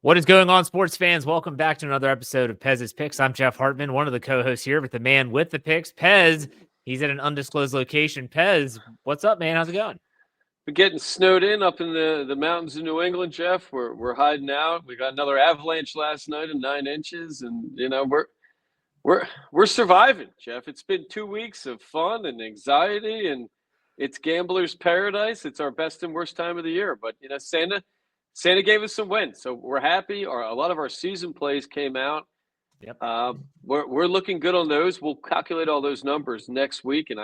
What is going on, sports fans? Welcome back to another episode of Pez's Picks. I'm Jeff Hartman, one of the co-hosts here with the man with the picks, Pez. He's at an undisclosed location. Pez, what's up, man? How's it going? We're getting snowed in up in the mountains of New England, Jeff. We're hiding out. We got another avalanche last night of 9 inches, and we're surviving, Jeff. It's been 2 weeks of fun and anxiety, and it's gambler's paradise. It's our best and worst time of the year. But Santa gave us some wins, so we're happy. A lot of our season plays came out. Yep. We're looking good on those. We'll calculate all those numbers next week, and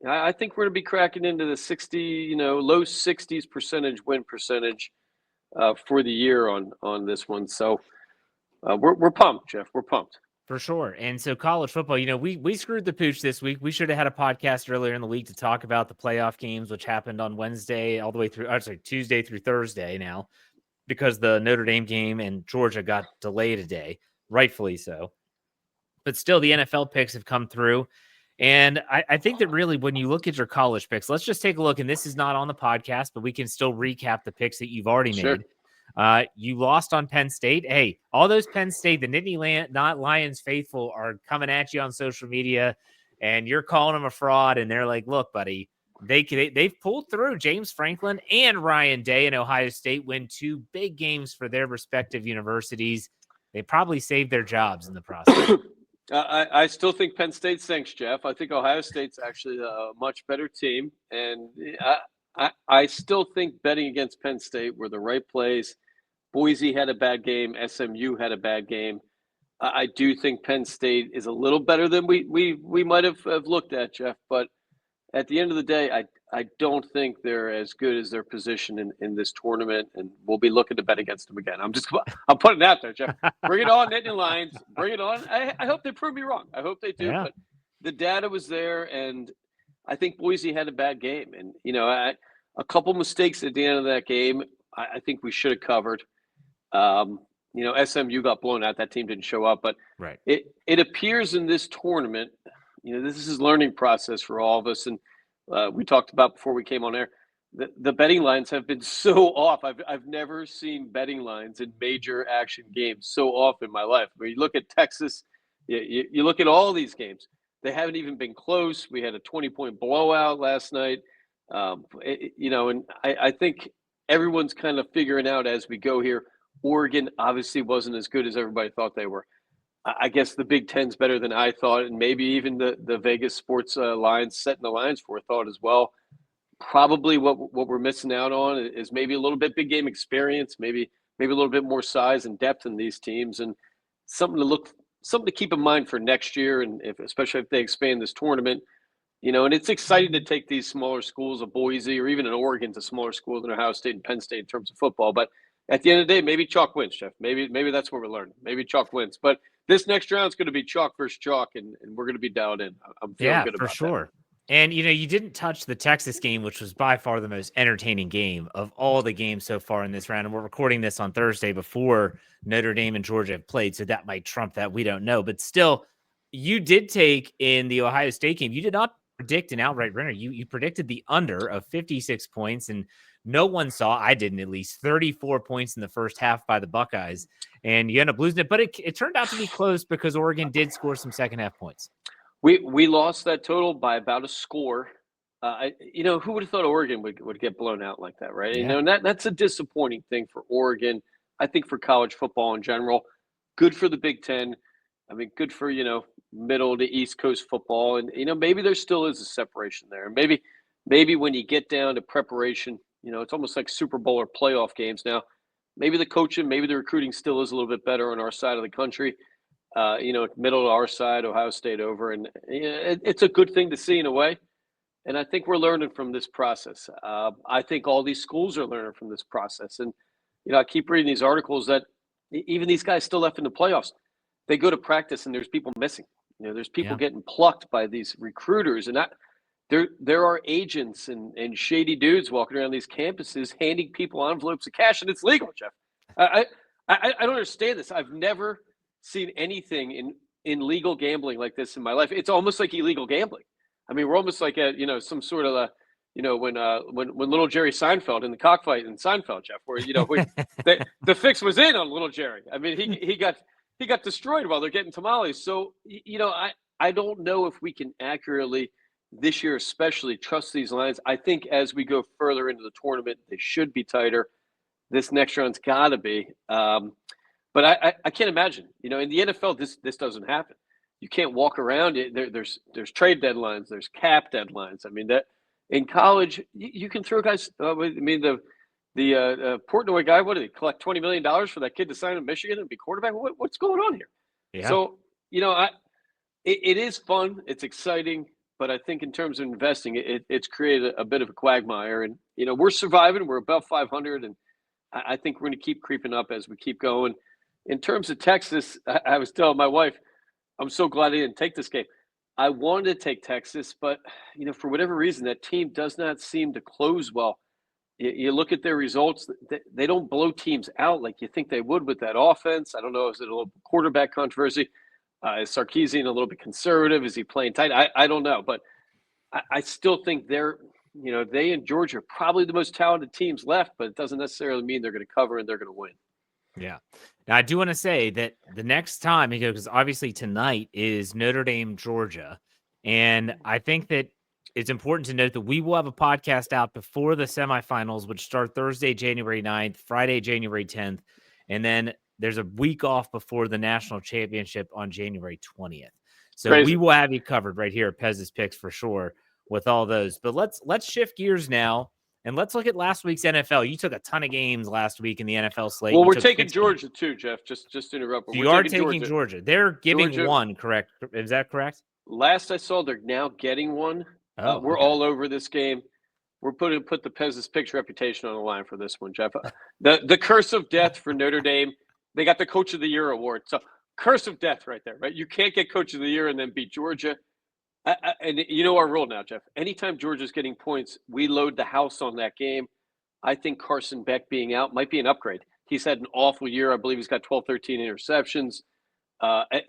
I think we're going to be cracking into the 60, low 60s percentage win percentage for the year on this one. So we're pumped, Jeff. We're pumped. For sure. And so college football, we screwed the pooch this week. We should have had a podcast earlier in the week to talk about the playoff games, which happened on Wednesday all the way through, Tuesday through Thursday now, because the Notre Dame game and Georgia got delayed a day, rightfully so. But still, the NFL picks have come through. And I think that really when you look at your college picks, let's just take a look. And this is not on the podcast, but we can still recap the picks that you've already made. You lost on Penn State. Hey, all those Penn State, the Nittany Lions faithful are coming at you on social media, and you're calling them a fraud. And they're like, look, buddy, they've pulled through. James Franklin and Ryan Day in Ohio State win two big games for their respective universities. They probably saved their jobs in the process. I still think Penn State stinks, Jeff. I think Ohio State's actually a much better team. And I still think betting against Penn State were the right plays. Boise had a bad game. SMU had a bad game. I do think Penn State is a little better than we might have looked at, Jeff. But at the end of the day, I don't think they're as good as their position in this tournament, and we'll be looking to bet against them again. I'm putting it out there, Jeff. Bring it on, Nittany Lions. Bring it on. I hope they prove me wrong. I hope they do. Yeah. But the data was there, and I think Boise had a bad game. And, a couple mistakes at the end of that game, I think we should have covered. SMU got blown out. That team didn't show up. But right. It appears in this tournament, this is a learning process for all of us. And we talked about before we came on air, the betting lines have been so off. I've never seen betting lines in major action games so off in my life. When you look at Texas, you look at all these games, they haven't even been close. We had a 20-point blowout last night. And I think everyone's kind of figuring out as we go here. Oregon obviously wasn't as good as everybody thought they were. I guess the Big Ten's better than I thought, and maybe even the Vegas sports lines setting the lines for thought as well. Probably what we're missing out on is maybe a little bit big game experience, maybe a little bit more size and depth in these teams, and something to keep in mind for next year, and especially if they expand this tournament. And it's exciting to take these smaller schools of Boise or even in Oregon to smaller schools than Ohio State and Penn State in terms of football. But at the end of the day, maybe chalk wins, Jeff. Maybe that's what we're learning. Maybe chalk wins. But this next round is going to be chalk versus chalk, and we're going to be dialed in. I'm feeling good about for sure. That. And, you didn't touch the Texas game, which was by far the most entertaining game of all the games so far in this round. And we're recording this on Thursday before Notre Dame and Georgia have played, so that might trump that. We don't know. But still, you did take in the Ohio State game. You did not predict an outright winner. You predicted the under of 56 points, and no one saw, I didn't at least, 34 points in the first half by the Buckeyes, and you end up losing it. But it turned out to be close because Oregon did score some second half points. We lost that total by about a score. Who would have thought Oregon would get blown out like that, right? Yeah. And that's a disappointing thing for Oregon. I think for college football in general, good for the Big Ten. I mean, good for, middle to East Coast football. And, maybe there still is a separation there. Maybe when you get down to preparation, it's almost like Super Bowl or playoff games now. Maybe the coaching, maybe the recruiting still is a little bit better on our side of the country. Middle to our side, Ohio State over. And it's a good thing to see in a way. And I think we're learning from this process. I think all these schools are learning from this process. And, I keep reading these articles that even these guys still left in the playoffs, they go to practice and there's people missing. There's people getting plucked by these recruiters. And there are agents and shady dudes walking around these campuses handing people envelopes of cash, and it's legal, Jeff. I don't understand this. I've never seen anything in legal gambling like this in my life. It's almost like illegal gambling. I mean, we're almost like some sort of when little Jerry Seinfeld in the cockfight in Seinfeld, Jeff, where the fix was in on little Jerry. I mean, he got destroyed while they're getting tamales. So I don't know if we can accurately this year, especially, trust these lines. I think as we go further into the tournament, they should be tighter. This next round's got to be. But I can't imagine. In the NFL, this doesn't happen. You can't walk around. There's trade deadlines. There's cap deadlines. I mean, that in college, you can throw guys. I mean, the Portnoy guy, what did he collect $20 million for that kid to sign in Michigan and be quarterback? What's going on here? Yeah. So, it is fun. It's exciting. But I think in terms of investing, it's created a bit of a quagmire. And, we're surviving. We're above 500. And I think we're going to keep creeping up as we keep going. In terms of Texas, I was telling my wife, I'm so glad I didn't take this game. I wanted to take Texas, but, for whatever reason, that team does not seem to close well. You look at their results, they don't blow teams out like you think they would with that offense. I don't know, is it a little quarterback controversy? Is Sarkisian a little bit conservative? Is he playing tight? I don't know, but I still think they and Georgia are probably the most talented teams left, but it doesn't necessarily mean they're going to cover and they're going to win. Yeah. Now, I do want to say that the next time, because obviously tonight is Notre Dame, Georgia. And I think that it's important to note that we will have a podcast out before the semifinals, which start Thursday, January 9th, Friday, January 10th. And then there's a week off before the national championship on January 20th. So Crazy. We will have you covered right here at Pez's Picks for sure with all those. But let's shift gears now. And let's look at last week's NFL. You took a ton of games last week in the NFL slate. Well, we're taking Georgia too, Jeff. Just to interrupt. So you are taking Georgia. They're giving one, correct? Is that correct? Last I saw, they're now getting one. We're all over this game. We're put the Pez's Picks reputation on the line for this one, Jeff. The curse of death for Notre Dame. They got the Coach of the Year award. So curse of death right there, right? You can't get Coach of the Year and then beat Georgia. And you know our rule now, Jeff. Anytime Georgia's getting points, we load the house on that game. I think Carson Beck being out might be an upgrade. He's had an awful year. I believe he's got 12, 13 interceptions. And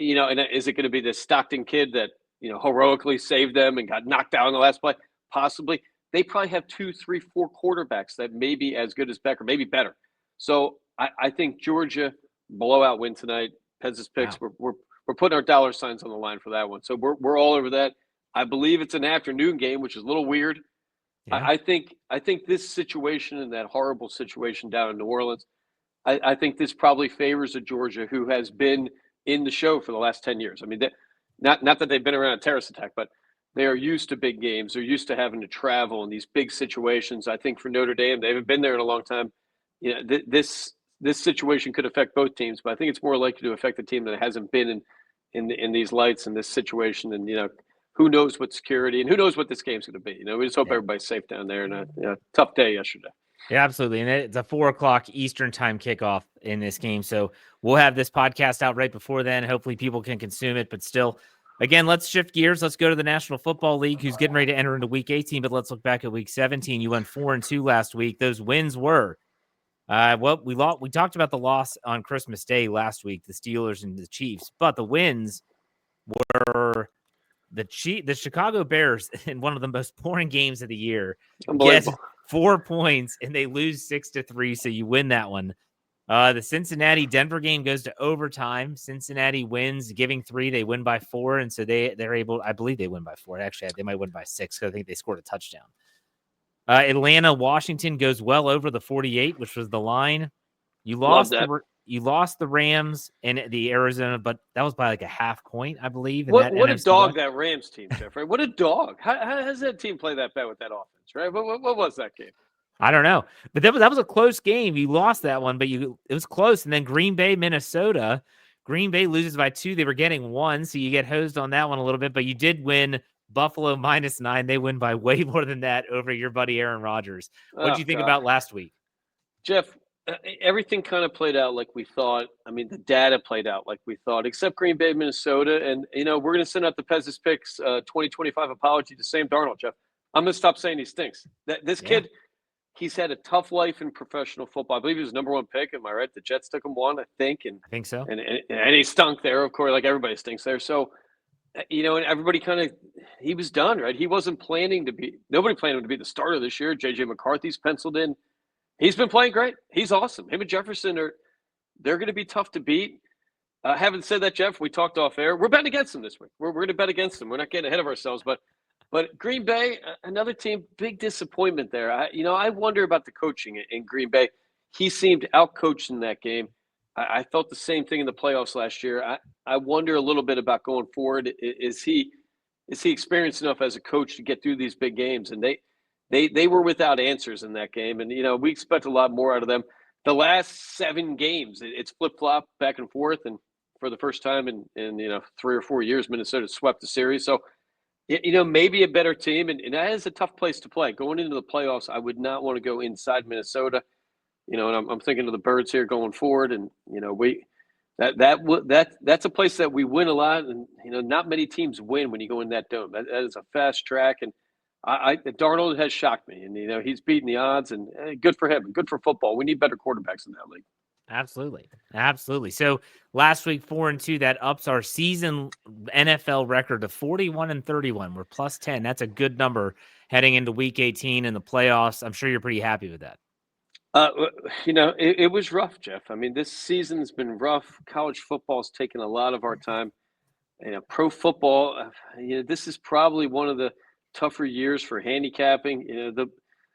is it going to be this Stockton kid that, heroically saved them and got knocked out in the last play? Possibly. They probably have 2, 3, 4 quarterbacks that may be as good as Beck or maybe better. So I think Georgia blowout win tonight. Pez's Picks. Wow. We're putting our dollar signs on the line for that one. So we're all over that. I believe it's an afternoon game, which is a little weird. Yeah. I think this situation and that horrible situation down in New Orleans, I think this probably favors a Georgia who has been in the show for the last 10 years. I mean, not that they've been around a terrorist attack, but they are used to big games. They're used to having to travel in these big situations. I think for Notre Dame, they haven't been there in a long time. This situation could affect both teams, but I think it's more likely to affect the team that hasn't been in these lights in this situation. And who knows what security and who knows what this game's going to be. We just hope everybody's safe down there. And a tough day yesterday. Yeah, absolutely. And it's a 4:00 Eastern time kickoff in this game. So we'll have this podcast out right before then. Hopefully people can consume it, but still, again, let's shift gears. Let's go to the National Football League, who's getting ready to enter into week 18, but let's look back at week 17. You went 4-2 last week. Those wins were, we talked about the loss on Christmas Day last week, the Steelers and the Chiefs, but the wins were the Chicago Bears in one of the most boring games of the year. Get 4 points and they lose 6-3. So you win that one. The Cincinnati-Denver game goes to overtime. Cincinnati wins, giving 3. They win by 4. And so they're able, I believe they win by 4. Actually, they might win by 6 because I think they scored a touchdown. Atlanta-Washington goes well over the 48, which was the line. You lost the Rams and the Arizona, but that was by like a half point, I believe. What a dog that Rams team, Jeff, right? What a dog. How does that team play that bad with that offense, right? What was that game? I don't know. But that was a close game. You lost that one, but it was close. And then Green Bay, Minnesota. Green Bay loses by 2. They were getting 1, so you get hosed on that one a little bit. But you did win Buffalo -9. They win by way more than that over your buddy Aaron Rodgers. What did you think about last week? Jeff, everything kind of played out like we thought. I mean, the data played out like we thought, except Green Bay, Minnesota. And, we're going to send out the Pez's Picks 2025 apology to Sam Darnold, Jeff. I'm going to stop saying he stinks. This kid, he's had a tough life in professional football. I believe he was number 1 pick. Am I right? The Jets took him 1, I think. And I think so. And he stunk there, of course, like everybody stinks there. So And everybody he was done, right? He wasn't planning to be, nobody planned him to be the starter this year. JJ McCarthy's penciled in. He's been playing great. He's awesome. Him and Jefferson they're going to be tough to beat. Having said that, Jeff, we talked off air. We're betting against them this week. We're going to bet against them. We're not getting ahead of ourselves, but Green Bay, another team, big disappointment there. I wonder about the coaching in Green Bay. He seemed outcoached in that game. I felt the same thing in the playoffs last year. I wonder a little bit about going forward. Is he experienced enough as a coach to get through these big games? And they were without answers in that game. And we expect a lot more out of them. The last 7 games, it's flip flop back and forth. And for the first time in 3 or 4 years, Minnesota swept the series. So maybe a better team, and that is a tough place to play. Going into the playoffs, I would not want to go inside Minnesota. And I'm thinking of the Birds here going forward, and that's a place that we win a lot, and not many teams win when you go in that dome. That is a fast track, and Darnold has shocked me, and he's beating the odds, and good for him, good for football. We need better quarterbacks in that league. Absolutely. So last week, 4-2, that ups our season NFL record to 41-31. We're plus 10. That's a good number heading into week 18 in the playoffs. I'm sure you're pretty happy with that. It was rough, Jeff. I mean, this season's been rough. College football's taken a lot of our time. Pro football, this is probably one of the tougher years for handicapping.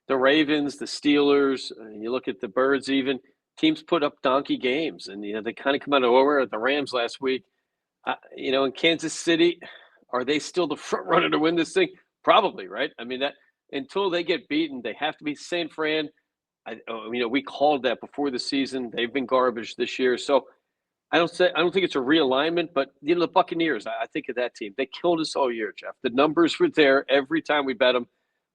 The Ravens, the Steelers, you look at the Birds even. Teams put up donkey games, and they kind of come out of nowhere. At the Rams last week, in Kansas City, are they still the front runner to win this thing? Probably, right? I mean, that until they get beaten, they have to be San Fran. We called that before the season. They've been garbage this year, so I don't think it's a realignment. But the Buccaneers, I think of that team. They killed us all year, Jeff. The numbers were there every time we bet them.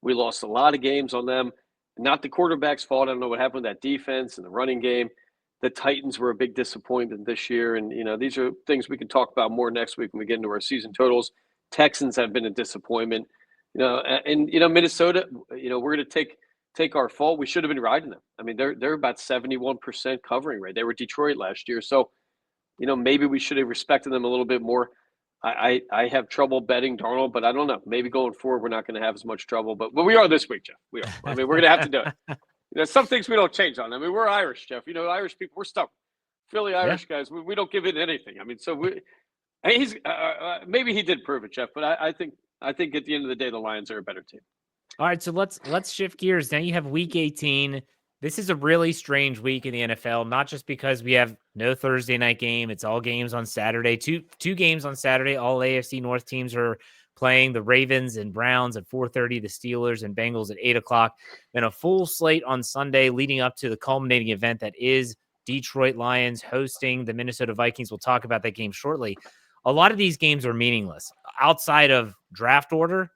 We lost a lot of games on them. Not the quarterback's fault. I don't know what happened with that defense and the running game. The Titans were a big disappointment this year. And, these are things we can talk about more next week when we get into our season totals. Texans have been a disappointment. Minnesota, we're going to take our fault. We should have been riding them. I mean, they're about 71% covering rate. They were Detroit last year. So, maybe we should have respected them a little bit more. I have trouble betting Darnold, but I don't know. Maybe going forward, we're not going to have as much trouble. But we are this week, Jeff. We are. I mean, we're going to have to do it. Some things we don't change on. I mean, we're Irish, Jeff. Irish people, we're stubborn. Philly Irish guys, we don't give in anything. I mean, so he's maybe he did prove it, Jeff. But I think at the end of the day, the Lions are a better team. All right, so let's shift gears. Now you have week 18. This is a really strange week in the NFL, not just because we have no Thursday night game. It's all games on Saturday. Two games on Saturday. All AFC North teams are playing, the Ravens and Browns at 4:30, the Steelers and Bengals at 8 o'clock. Then a full slate on Sunday leading up to the culminating event that is Detroit Lions hosting the Minnesota Vikings. We'll talk about that game shortly. A lot of these games are meaningless outside of draft order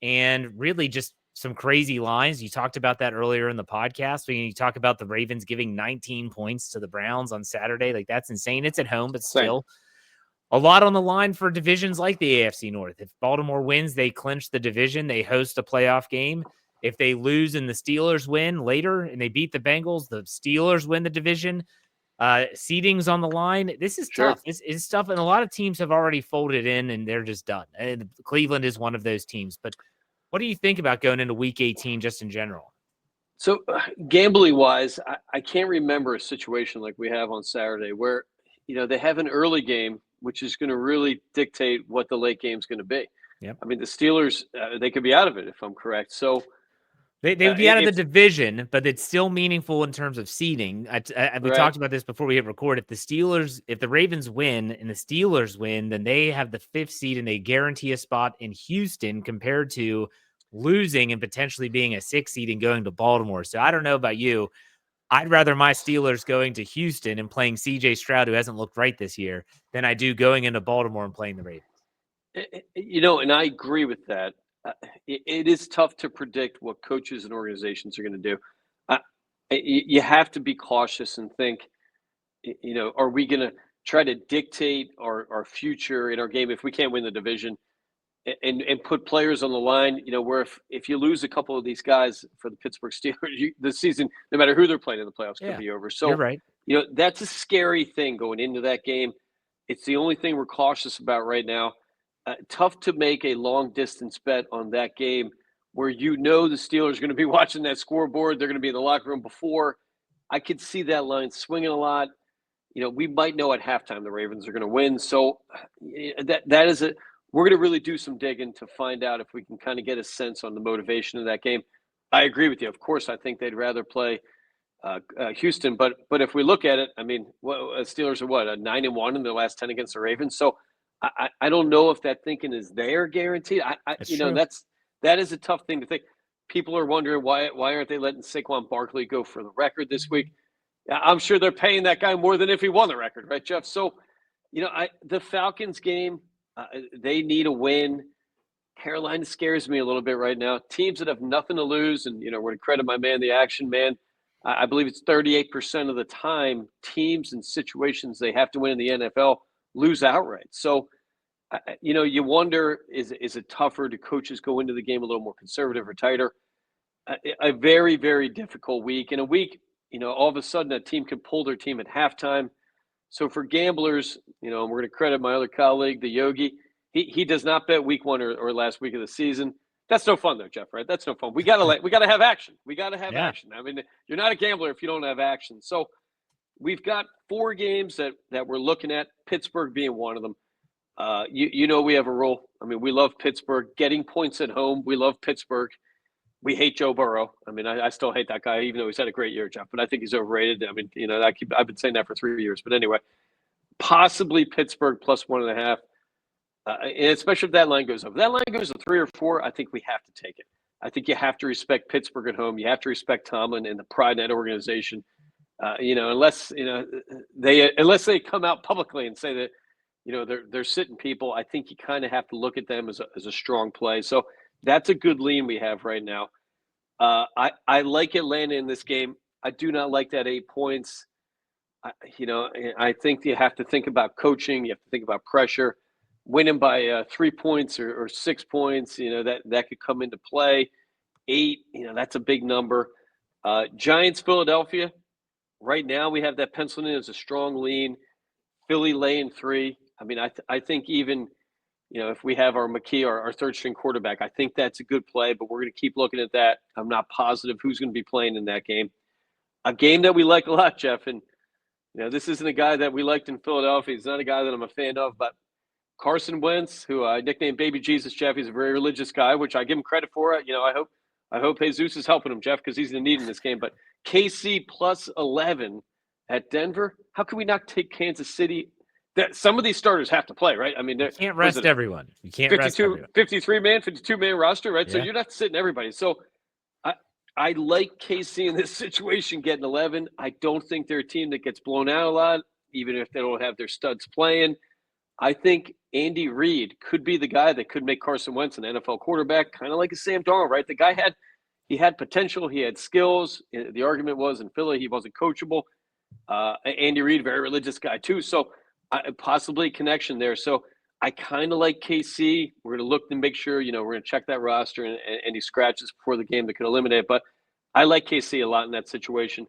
and really just some crazy lines. You talked about that earlier in the podcast when you talk about the Ravens giving 19 points to the Browns on Saturday. Like, that's insane. It's at home, but still a lot on the line for divisions like the AFC North. If Baltimore wins, they clinch the division. They host a playoff game. If they lose and the Steelers win later and they beat the Bengals, the Steelers win the division. Seeding's on the line. This is tough. It's tough. And a lot of teams have already folded in and they're just done. And Cleveland is one of those teams, but what do you think about going into week 18 just in general? So gambling wise, I can't remember a situation like we have on Saturday where, they have an early game, which is going to really dictate what the late game is going to be. Yep. I mean, the Steelers, they could be out of it if I'm correct. So they would be out of the division, but it's still meaningful in terms of seeding. We talked about this before we hit record. If the Ravens win and the Steelers win, then they have the 5th seed and they guarantee a spot in Houston compared to losing and potentially being a 6th seed and going to Baltimore. So I don't know about you. I'd rather my Steelers going to Houston and playing CJ Stroud, who hasn't looked right this year, than I do going into Baltimore and playing the Ravens. And I agree with that. It is tough to predict what coaches and organizations are going to do. You have to be cautious and think, are we going to try to dictate our future in our game if we can't win the division and put players on the line, where if you lose a couple of these guys for the Pittsburgh Steelers, the season, no matter who they're playing in the playoffs, could be over. So you're right. That's a scary thing going into that game. It's the only thing we're cautious about right now. tough to make a long distance bet on that game where the Steelers are going to be watching that scoreboard. They're going to be in the locker room before. I could see that line swinging a lot. We might know at halftime the Ravens are going to win. So that is we're going to really do some digging to find out if we can kind of get a sense on the motivation of that game. I agree with you. Of course, I think they'd rather play Houston, but if we look at it, I mean, Steelers are 9-1 in their last 10 against the Ravens. So I don't know if that thinking is there guaranteed. That is a tough thing to think. People are wondering why aren't they letting Saquon Barkley go for the record this week? I'm sure they're paying that guy more than if he won the record, right, Jeff? So, the Falcons game, they need a win. Carolina scares me a little bit right now. Teams that have nothing to lose, and, we're going to credit my man, the action man. I believe it's 38% of the time teams and situations they have to win in the NFL lose outright. So, you wonder, is it tougher? Do coaches go into the game a little more conservative or tighter? A very, very difficult week. In a week, all of a sudden a team can pull their team at halftime. So for gamblers, and we're going to credit my other colleague, the Yogi. He does not bet week one or last week of the season. That's no fun though, Jeff, right? That's no fun. We gotta have action. We gotta have action. I mean, you're not a gambler if you don't have action. So we've got 4 games that we're looking at, Pittsburgh being one of them. We have a rule. I mean, we love Pittsburgh. Getting points at home, we love Pittsburgh. We hate Joe Burrow. I mean, I still hate that guy, even though he's had a great year, Jeff. But I think he's overrated. I mean, I've been saying that for 3 years. But anyway, possibly Pittsburgh plus 1.5. And especially if that line goes up. If that line goes to 3 or 4, I think we have to take it. I think you have to respect Pittsburgh at home. You have to respect Tomlin and the pride in that organization. Unless they come out publicly and say that, they're sitting people, I think you kind of have to look at them as a strong play. So that's a good lean we have right now. I like Atlanta in this game. I do not like that 8 points. I think you have to think about coaching. You have to think about pressure. Winning by 3 points or 6 points, that could come into play. 8, that's a big number. Giants, Philadelphia. Right now we have that penciled in as a strong lean. Philly laying 3. I mean, I think even – if we have our McKee, our third-string quarterback, I think that's a good play, but we're going to keep looking at that. I'm not positive who's going to be playing in that game. A game that we like a lot, Jeff, and this isn't a guy that we liked in Philadelphia. He's not a guy that I'm a fan of, but Carson Wentz, who I nicknamed Baby Jesus, Jeff, he's a very religious guy, which I give him credit for. I hope Jesus is helping him, Jeff, because he's going to need in this game. But KC plus 11 at Denver, how can we not take Kansas City? Some of these starters have to play, right? I mean, you can't rest everyone. You can't rest everyone. 52-man roster, right? Yeah. So you're not sitting everybody. So I like KC in this situation getting 11. I don't think they're a team that gets blown out a lot, even if they don't have their studs playing. I think Andy Reid could be the guy that could make Carson Wentz an NFL quarterback, kind of like a Sam Darnold, right? The guy had potential. He had skills. The argument was in Philly he wasn't coachable. Andy Reid, very religious guy too. So possibly a connection there. So I kind of like KC. We're going to look to make sure, we're going to check that roster and any scratches before the game that could eliminate it. But I like KC a lot in that situation.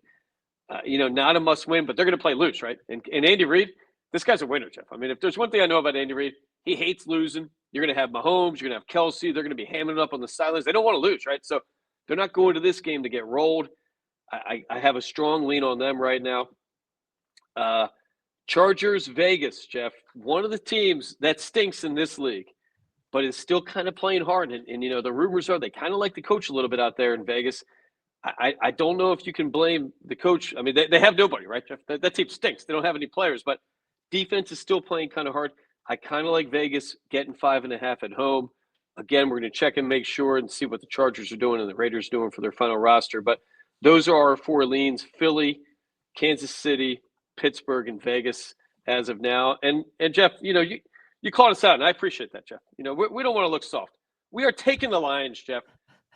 Not a must win, but they're going to play loose, right? And Andy Reid, this guy's a winner, Jeff. I mean, if there's one thing I know about Andy Reid, he hates losing. You're going to have Mahomes. You're going to have Kelsey. They're going to be hamming it up on the sidelines. They don't want to lose, right? So they're not going to this game to get rolled. I have a strong lean on them right now. Chargers, Vegas, Jeff. One of the teams that stinks in this league, but is still kind of playing hard. And the rumors are they kind of like the coach a little bit out there in Vegas. I don't know if you can blame the coach. I mean, they have nobody, right, Jeff? That team stinks. They don't have any players, but defense is still playing kind of hard. I kind of like Vegas getting 5.5 at home. Again, we're going to check and make sure and see what the Chargers are doing and the Raiders doing for their final roster. But those are our 4 leans: Philly, Kansas City, Pittsburgh, and Vegas as of now. And Jeff, you called us out, and I appreciate that, Jeff. We don't want to look soft. We are taking the Lions, Jeff.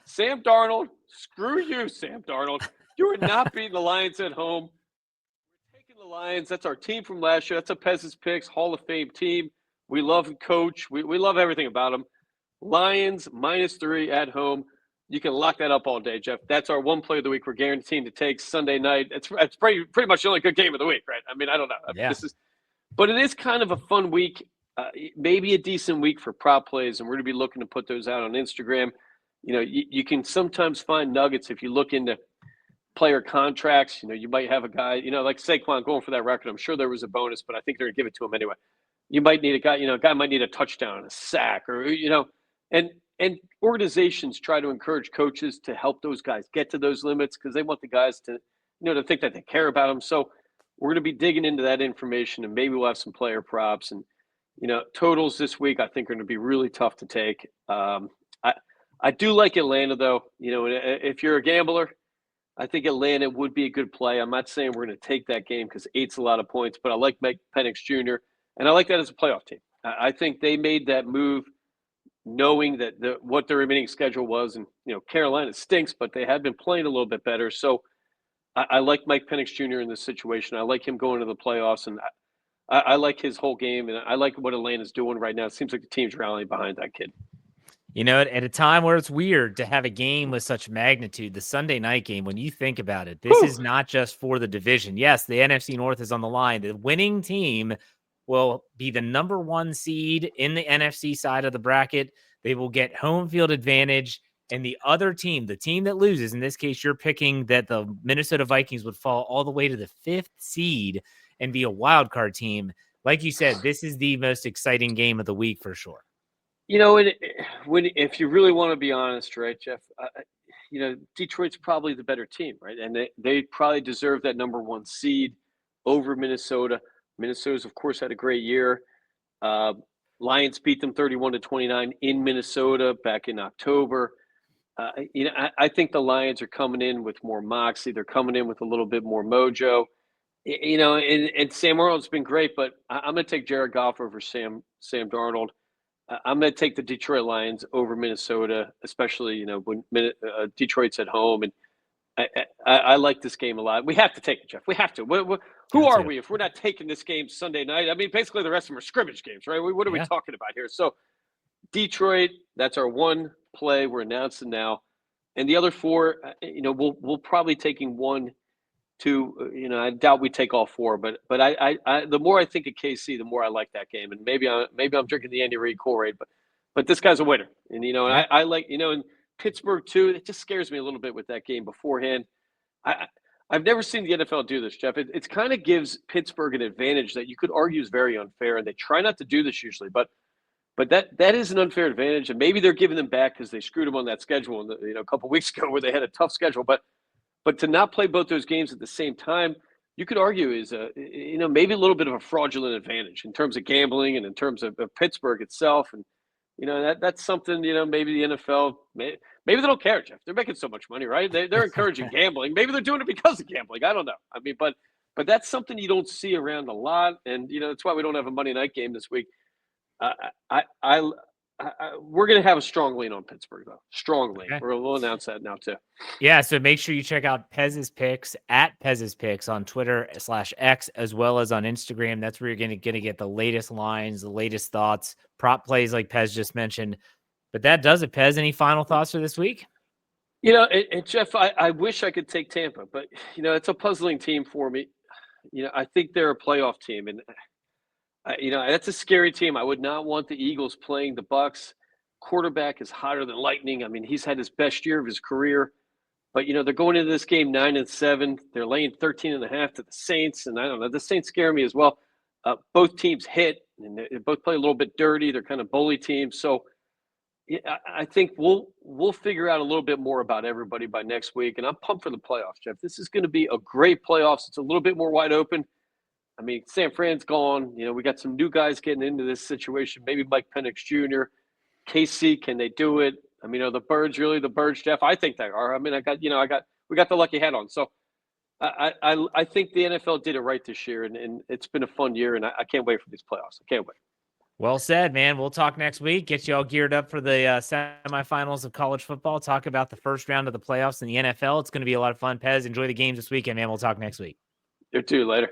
Sam Darnold, screw you, Sam Darnold. You are not beating the Lions at home. We're taking the Lions. That's our team from last year. That's a Pez's Picks Hall of Fame team. We love the coach. We love everything about him. Lions -3 at home. You can lock that up all day, Jeff. That's our one play of the week we're guaranteed to take Sunday night. It's pretty much the only good game of the week, right? I mean, I don't know. Yeah. But it is kind of a fun week. maybe a decent week for prop plays, and we're going to be looking to put those out on Instagram. You can sometimes find nuggets if you look into player contracts. You might have a guy, like Saquon going for that record. I'm sure there was a bonus, but I think they're going to give it to him anyway. You might need a guy, a guy might need a touchdown, a sack, or, and organizations try to encourage coaches to help those guys get to those limits because they want the guys to, to think that they care about them. So we're going to be digging into that information, and maybe we'll have some player props and, totals this week. I think are going to be really tough to take. I do like Atlanta though. If you're a gambler, I think Atlanta would be a good play. I'm not saying we're going to take that game because 8's a lot of points, but I like Mike Penix Jr. and I like that as a playoff team. I think they made that move knowing that what their remaining schedule was, and Carolina stinks, but they have been playing a little bit better. So I like Mike Penix Jr. in this situation. I like him going to the playoffs, and I like his whole game, and I like what Atlanta's doing right now. It seems like the team's rallying behind that kid. At a time where it's weird to have a game with such magnitude, the Sunday night game, when you think about it, this is not just for the division. Yes, the NFC North is on the line. The winning team will be the number 1 seed in the NFC side of the bracket. They will get home field advantage. And the other team, the team that loses, in this case, you're picking that the Minnesota Vikings would fall all the way to the 5th seed and be a wild card team. Like you said, this is the most exciting game of the week for sure. If you really want to be honest, right, Jeff, Detroit's probably the better team, right? And they probably deserve that number 1 seed over Minnesota. Minnesota's, of course, had a great year. Lions beat them 31-29 in Minnesota back in October. I think the Lions are coming in with more moxie. They're coming in with a little bit more mojo. And Sam Darnold's been great, but I'm going to take Jared Goff over Sam Darnold. I'm going to take the Detroit Lions over Minnesota, especially, when Detroit's at home. And I like this game a lot. We have to take it, Jeff. We have to. Who are we if we're not taking this game Sunday night? I mean, basically the rest of them are scrimmage games, right? What are we talking about here? So Detroit, that's our one play we're announcing now. And the other 4, we'll probably taking 1, 2, I doubt we take all 4, but I the more I think of KC, the more I like that game. And maybe I'm drinking the Andy Reid Kool-Aid, but this guy's a winner. And and I like, in Pittsburgh too, it just scares me a little bit with that game beforehand. I've never seen the NFL do this, Jeff. It kind of gives Pittsburgh an advantage that you could argue is very unfair, and they try not to do this usually, but that is an unfair advantage, and maybe they're giving them back because they screwed them on that schedule, a couple of weeks ago where they had a tough schedule, but to not play both those games at the same time, you could argue is maybe a little bit of a fraudulent advantage in terms of gambling and in terms of Pittsburgh itself, and that's something maybe the NFL maybe they don't care, Jeff. They're making so much money, right? They're encouraging gambling. Maybe they're doing it because of gambling. I don't know. I mean, but that's something you don't see around a lot, and that's why we don't have a Monday night game this week. We're going to have a strong lean on Pittsburgh, though. Strong lean. Okay. We'll announce that now, too. Yeah, so make sure you check out Pez's Picks at Pez's Picks on Twitter/X, as well as on Instagram. That's where you're going to get the latest lines, the latest thoughts, prop plays like Pez just mentioned. But that does it, Pez. Any final thoughts for this week? Jeff, I wish I could take Tampa, but, it's a puzzling team for me. I think they're a playoff team, and that's a scary team. I would not want the Eagles playing the Bucs. Quarterback is hotter than lightning. I mean, he's had his best year of his career. But, they're going into this game 9-7. They're laying 13.5 to the Saints. And I don't know, the Saints scare me as well. Both teams hit, and they both play a little bit dirty. They're kind of bully teams. So I think we'll figure out a little bit more about everybody by next week. And I'm pumped for the playoffs, Jeff. This is going to be a great playoffs. It's a little bit more wide open. I mean, San Fran's gone. We got some new guys getting into this situation. Maybe Mike Penix Jr., KC, can they do it? I mean, are the Birds really the Birds, Jeff? I think they are. I mean, we got the lucky hat on. So I think the NFL did it right this year, and it's been a fun year, and I can't wait for these playoffs. I can't wait. Well said, man. We'll talk next week. Get you all geared up for the semifinals of college football. Talk about the first round of the playoffs in the NFL. It's going to be a lot of fun. Pez, enjoy the games this weekend, man. We'll talk next week. You too. Later.